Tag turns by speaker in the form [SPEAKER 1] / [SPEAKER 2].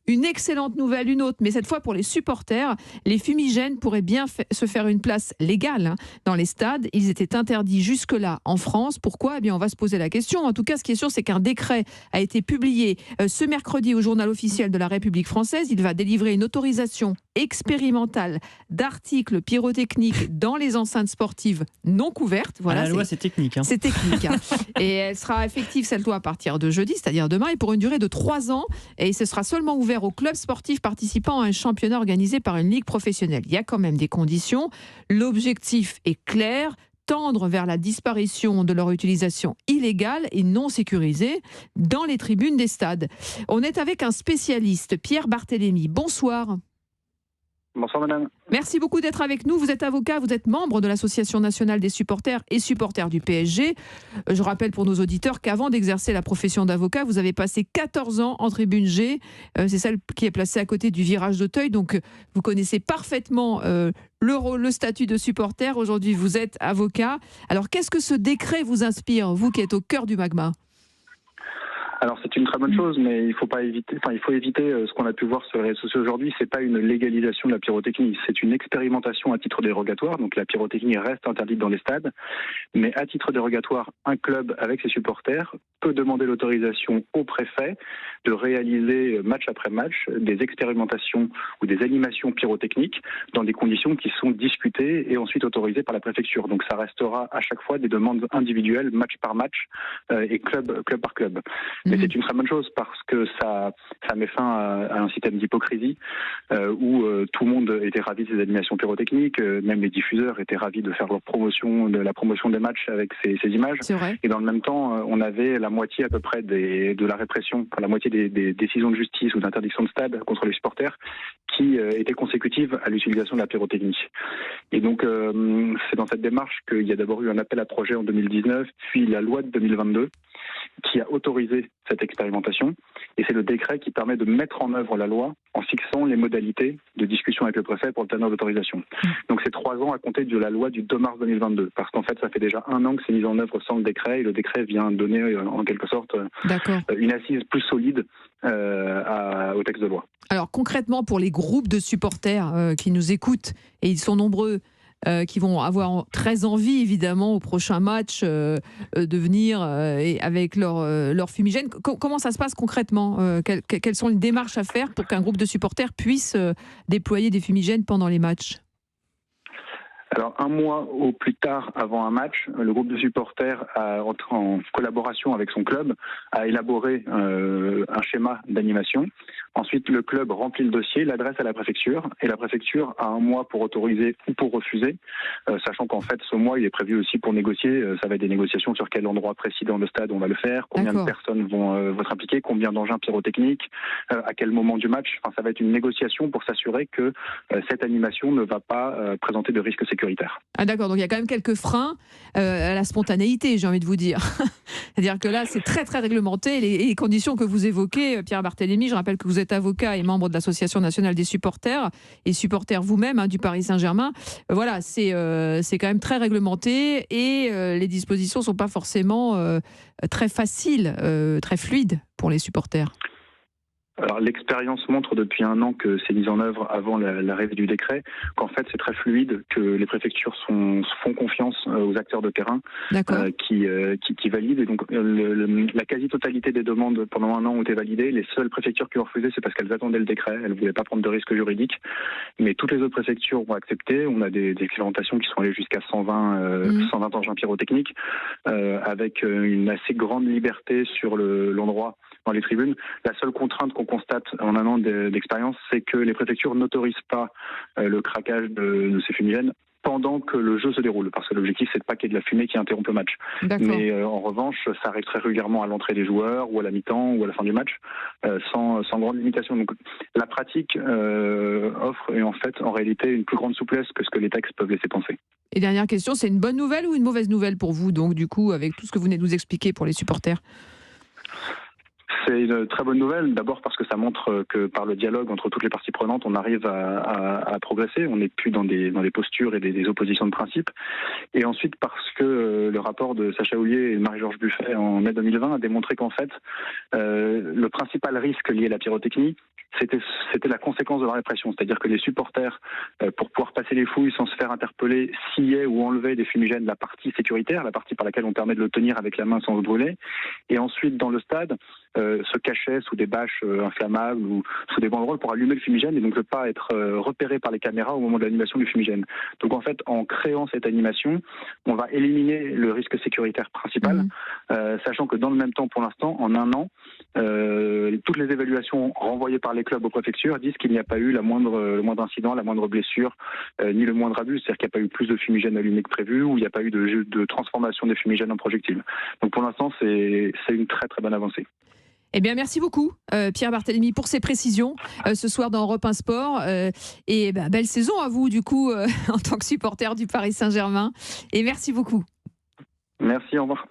[SPEAKER 1] Une excellente nouvelle, une autre, mais cette fois pour les supporters, les fumigènes pourraient bien se faire une place légale dans les stades. Ils étaient interdits jusque-là en France. Pourquoi ? Eh bien, on va se poser la question. En tout cas, ce qui est sûr, c'est qu'un décret a été publié ce mercredi au Journal officiel de la République française. Il va délivrer une autorisation expérimentale d'articles pyrotechniques dans les enceintes sportives non couvertes. Voilà,
[SPEAKER 2] la loi, c'est technique.
[SPEAKER 1] C'est technique. Et elle sera effective, cette loi, à partir de jeudi, c'est-à-dire demain, et pour une durée de 3 ans. Et ce sera seulement ouvert aux clubs sportifs participant à un championnat organisé par une ligue professionnelle. Il y a quand même des conditions. L'objectif est clair, tendre vers la disparition de leur utilisation illégale et non sécurisée dans les tribunes des stades. On est avec un spécialiste, Pierre Barthélémy. Bonsoir.
[SPEAKER 3] Bonsoir madame.
[SPEAKER 1] Merci beaucoup d'être avec nous. Vous êtes avocat, vous êtes membre de l'Association nationale des supporters et supporters du PSG. Je rappelle pour nos auditeurs qu'avant d'exercer la profession d'avocat, vous avez passé 14 ans en tribune G. C'est celle qui est placée à côté du virage d'Auteuil. Donc vous connaissez parfaitement le statut de supporter. Aujourd'hui, vous êtes avocat. Alors qu'est-ce que ce décret vous inspire, vous qui êtes au cœur du magma ?
[SPEAKER 3] Alors c'est une très bonne chose, mais il faut éviter ce qu'on a pu voir sur les réseaux sociaux aujourd'hui. C'est pas une légalisation de la pyrotechnie, c'est une expérimentation à titre dérogatoire. Donc la pyrotechnie reste interdite dans les stades, mais à titre dérogatoire, un club avec ses supporters peut demander l'autorisation au préfet de réaliser match après match des expérimentations ou des animations pyrotechniques dans des conditions qui sont discutées et ensuite autorisées par la préfecture. Donc ça restera à chaque fois des demandes individuelles, match par match et club par club. Mais c'est une très bonne chose parce que ça met fin à un système d'hypocrisie où tout le monde était ravi de ces animations pyrotechniques, même les diffuseurs étaient ravis de faire la promotion des matchs avec ces images.
[SPEAKER 1] C'est vrai.
[SPEAKER 3] Et dans le même temps, on avait la moitié à peu près de la répression, la moitié des décisions de justice ou d'interdiction de stade contre les supporters qui étaient consécutives à l'utilisation de la pyrotechnie. Et donc c'est dans cette démarche qu'il y a d'abord eu un appel à projet en 2019, puis la loi de 2022 qui a autorisé cette expérimentation. Et c'est le décret qui permet de mettre en œuvre la loi en fixant les modalités de discussion avec le préfet pour le teneur d'autorisation. Donc c'est 3 ans à compter de la loi du 2 mars 2022, parce qu'en fait ça fait déjà 1 an que c'est mis en œuvre sans le décret, et le décret vient donner en quelque sorte une assise plus solide au texte de loi.
[SPEAKER 1] Alors concrètement, pour les groupes de supporters qui nous écoutent, et ils sont nombreux, qui vont avoir très envie, évidemment, au prochain match, de venir avec leur fumigène. Comment ça se passe concrètement ? Quelles sont les démarches à faire pour qu'un groupe de supporters puisse déployer des fumigènes pendant les matchs ?
[SPEAKER 3] Alors 1 mois au plus tard avant un match, le groupe de supporters en collaboration avec son club a élaboré un schéma d'animation. Ensuite, le club remplit le dossier, l'adresse à la préfecture, et la préfecture a 1 mois pour autoriser ou pour refuser, sachant qu'en fait ce mois il est prévu aussi pour négocier. Ça va être des négociations sur quel endroit précis dans le stade on va le faire, combien de personnes vont être impliquées, combien d'engins pyrotechniques, à quel moment du match. Enfin, ça va être une négociation pour s'assurer que cette animation ne va pas présenter de risques sécuritaires.
[SPEAKER 1] Ah d'accord, donc il y a quand même quelques freins à la spontanéité, j'ai envie de vous dire. C'est-à-dire que là, c'est très très réglementé. Les conditions que vous évoquez, Pierre Barthélémy, je rappelle que vous êtes avocat et membre de l'Association nationale des supporters, et supporter vous-même du Paris Saint-Germain. Voilà, c'est quand même très réglementé, et les dispositions ne sont pas forcément très faciles, très fluides pour les supporters.
[SPEAKER 3] Alors l'expérience montre depuis 1 an que c'est mis en œuvre avant l'arrivée du décret, qu'en fait c'est très fluide, que les préfectures font confiance aux acteurs de terrain qui valident. Et donc la quasi-totalité des demandes pendant 1 an ont été validées. Les seules préfectures qui ont refusé, c'est parce qu'elles attendaient le décret, elles ne voulaient pas prendre de risques juridiques. Mais toutes les autres préfectures ont accepté. On a des expérimentations qui sont allées jusqu'à 120 engins pyrotechniques, avec une assez grande liberté sur l'endroit dans les tribunes. La seule contrainte qu'on constate en 1 an d'expérience, c'est que les préfectures n'autorisent pas le craquage de ces fumigènes pendant que le jeu se déroule, parce que l'objectif c'est de pas qu'il y ait de la fumée qui interrompt le match. Mais en revanche, ça arrive très régulièrement à l'entrée des joueurs, ou à la mi-temps, ou à la fin du match, sans grande limitation. Donc la pratique offre en fait en réalité une plus grande souplesse que ce que les textes peuvent laisser penser.
[SPEAKER 1] Et dernière question, c'est une bonne nouvelle ou une mauvaise nouvelle pour vous, donc du coup, avec tout ce que vous venez de nous expliquer pour les supporters ?
[SPEAKER 3] C'est une très bonne nouvelle, d'abord parce que ça montre que par le dialogue entre toutes les parties prenantes, on arrive à progresser, on n'est plus dans des postures et des oppositions de principe. Et ensuite parce que le rapport de Sacha Houlié et Marie-Georges Buffet en mai 2020 a démontré qu'en fait, le principal risque lié à la pyrotechnie, c'était la conséquence de la répression, c'est-à-dire que les supporters, pour pouvoir passer les fouilles sans se faire interpeller, sciaient ou enlevaient des fumigènes la partie sécuritaire, la partie par laquelle on permet de le tenir avec la main sans le brûler, et ensuite dans le stade, se cachaient sous des bâches inflammables ou sous des banderoles pour allumer le fumigène et donc ne pas être repéré par les caméras au moment de l'animation du fumigène. Donc en fait, en créant cette animation, on va éliminer le risque sécuritaire principal, sachant que dans le même temps, pour l'instant, en un an, toutes les évaluations renvoyées par les clubs aux préfectures disent qu'il n'y a pas eu le moindre incident, la moindre blessure, ni le moindre abus, c'est-à-dire qu'il n'y a pas eu plus de fumigènes allumés que prévu ou il n'y a pas eu de transformation des fumigènes en projectiles. Donc pour l'instant, c'est une très très bonne avancée.
[SPEAKER 1] Eh bien, merci beaucoup, Pierre Barthélémy, pour ces précisions ce soir dans Europe 1 Sport. Et belle saison à vous, du coup, en tant que supporter du Paris Saint-Germain. Et merci beaucoup.
[SPEAKER 3] Merci, au revoir.